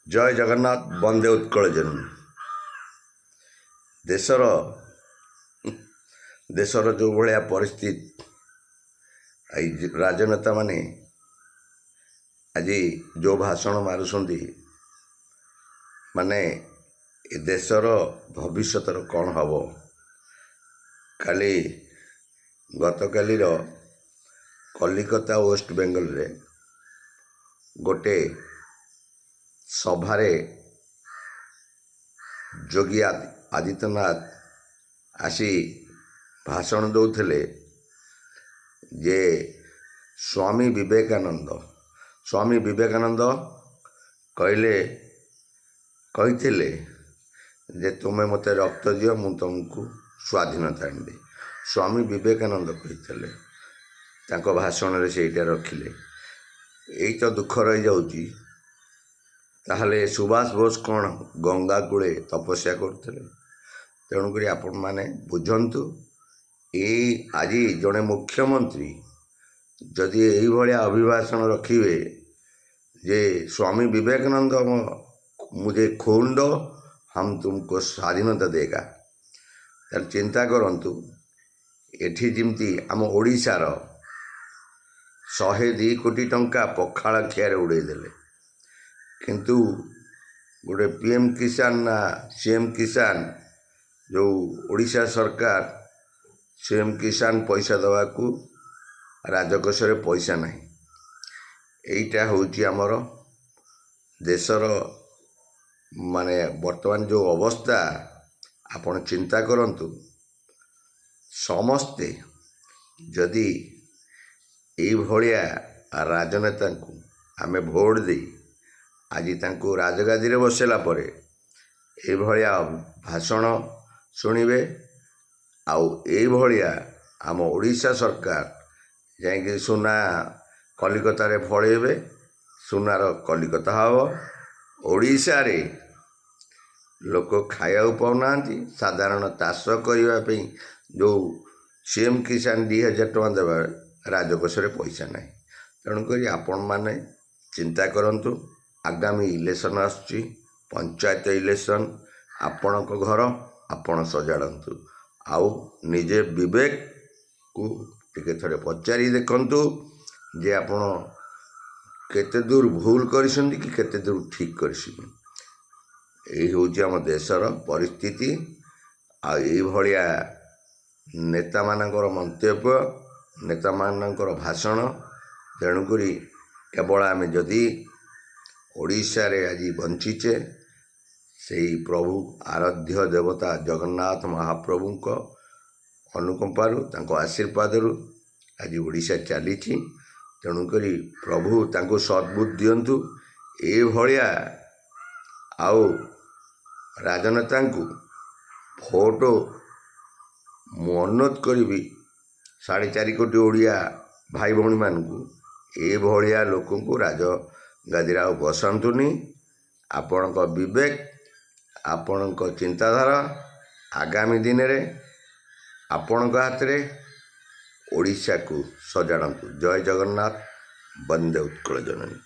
ଜୟ ଜଗନ୍ନାଥ। ବନ୍ଦେ ଉତ୍କଳ ଜନନୀ। ଦେଶର ଯେଉଁ ଭଳିଆ ପରିସ୍ଥିତି, ଏଇ ରାଜନେତା ମାନେ ଆଜି ଯେଉଁ ଭାଷଣ ମାରୁଛନ୍ତି, ମାନେ ଏ ଦେଶର ଭବିଷ୍ୟତର କ'ଣ ହେବ। ଗତକାଲିର କଲିକତା ୱେଷ୍ଟ ବେଙ୍ଗଲରେ ଗୋଟେ ସଭାରେ ଯୋଗୀ ଆଦିତ୍ୟନାଥ ଆସି ଭାଷଣ ଦେଉଥିଲେ ଯେ ସ୍ୱାମୀ ବିବେକାନନ୍ଦ କହିଥିଲେ ଯେ ତୁମେ ମୋତେ ରକ୍ତ ଦିଅ, ମୁଁ ତୁମକୁ ସ୍ୱାଧୀନତା ଆଣିବି। ସ୍ୱାମୀ ବିବେକାନନ୍ଦ କହିଥିଲେ, ତାଙ୍କ ଭାଷଣରେ ସେଇଟା ରଖିଲେ। ଏଇ ତ ଦୁଃଖ ରହିଯାଉଛି। ତାହେଲେ ସୁଭାଷ ବୋଷ କ'ଣ ଗଙ୍ଗା କୂଳେ ତପସ୍ୟା କରୁଥିଲେ? ତେଣୁକରି ଆପଣମାନେ ବୁଝନ୍ତୁ, ଆଜି ଜଣେ ମୁଖ୍ୟମନ୍ତ୍ରୀ ଯଦି ଏଇଭଳିଆ ଅଭିଭାଷଣ ରଖିବେ ଯେ ସ୍ୱାମୀ ବିବେକାନନ୍ଦ मुझे खून दो, हम तुमको ସ୍ୱାଧୀନତା देगा, ତାହେଲେ ଚିନ୍ତା କରନ୍ତୁ। ଏଠି ଯେମିତି ଆମ ଓଡ଼ିଶାର 102 କୋଟି ଟଙ୍କା ପଖାଳ ଖିଆରେ ଉଡ଼େଇଦେଲେ, କିନ୍ତୁ ଗୋଟେ PM କିଷାନ ନା CM କିଷାନ, ଯେଉଁ ଓଡ଼ିଶା ସରକାର CM କିଷାନ ପଇସା ଦେବାକୁ ରାଜକୋଷରେ ପଇସା ନାହିଁ। ଏଇଟା ହେଉଛି ଆମର ଦେଶର ମାନେ ବର୍ତ୍ତମାନ ଯେଉଁ ଅବସ୍ଥା। ଆପଣ ଚିନ୍ତା କରନ୍ତୁ, ସମସ୍ତେ ଯଦି ଏଇଭଳିଆ ରାଜନେତାଙ୍କୁ ଆମେ ଭୋଟ ଦେଇ ଆଜି ତାଙ୍କୁ ରାଜଗାଦିରେ ବସାଇଲା ପରେ ଏଇଭଳିଆ ଭାଷଣ ଶୁଣିବେ, ଆଉ ଏଇଭଳିଆ ଆମ ଓଡ଼ିଶା ସରକାର ଯାଇକି ସୁନା କଲିକତାରେ ଫଳେଇବେ, ସୁନାର କଲିକତା ହେବ। ଓଡ଼ିଶାରେ ଲୋକ ଖାଇବାକୁ ପାଉନାହାନ୍ତି। ସାଧାରଣ ଚାଷ କରିବା ପାଇଁ ଯେଉଁ CM କିଷାନ 2000 ଟଙ୍କା ଦେବା, ରାଜକୋଷରେ ପଇସା ନାହିଁ। ତେଣୁକରି ଆପଣମାନେ ଚିନ୍ତା କରନ୍ତୁ। ଆଗାମୀ ଇଲେକ୍ସନ୍ ଆସୁଛି, ପଞ୍ଚାୟତ ଇଲେକ୍ସନ୍। ଆପଣଙ୍କ ଘର ଆପଣ ସଜାଡ଼ନ୍ତୁ, ଆଉ ନିଜେ ବିବେକକୁ ଟିକେ ଥରେ ପଚାରି ଦେଖନ୍ତୁ ଯେ ଆପଣ କେତେ ଦୂର ଭୁଲ କରିଛନ୍ତି କି କେତେ ଦୂର ଠିକ୍ କରିଛନ୍ତି। ଏଇ ହେଉଛି ଆମ ଦେଶର ପରିସ୍ଥିତି। ଆଉ ଏଇଭଳିଆ ନେତାମାନଙ୍କର ମନ୍ତବ୍ୟ, ନେତାମାନଙ୍କର ଭାଷଣ। ତେଣୁକରି କେବଳ ଆମେ ଯଦି ଓଡ଼ିଶାରେ ଆଜି ବଞ୍ଚିଛେ, ସେଇ ପ୍ରଭୁ ଆରାଧ୍ୟ ଦେବତା ଜଗନ୍ନାଥ ମହାପ୍ରଭୁଙ୍କ ଅନୁକମ୍ପାରୁ, ତାଙ୍କ ଆଶୀର୍ବାଦରୁ ଆଜି ଓଡ଼ିଶା ଚାଲିଛି। ତେଣୁକରି ପ୍ରଭୁ ତାଙ୍କୁ ସଦ୍ବୁଦ୍ଧି ଦିଅନ୍ତୁ। ଏଇଭଳିଆ ଆଉ ରାଜନେତାଙ୍କୁ ଭୋଟ ମୁଁ ଅନୁରୋଧ କରିବି, 4.5 କୋଟି ଓଡ଼ିଆ ଭାଇ ଭଉଣୀମାନଙ୍କୁ ଏଇଭଳିଆ ଲୋକଙ୍କୁ ରାଜଗାଦିରେ ଆଉ ବସାନ୍ତୁନି। ଆପଣଙ୍କ ବିବେକ, ଆପଣଙ୍କ ଚିନ୍ତାଧାରା ଆଗାମୀ ଦିନରେ ଆପଣଙ୍କ ହାତରେ। ଓଡ଼ିଶାକୁ ସଜାଡ଼ନ୍ତୁ। ଜୟ ଜଗନ୍ନାଥ। ବନ୍ଦେ ଉତ୍କଳ ଜନନୀ।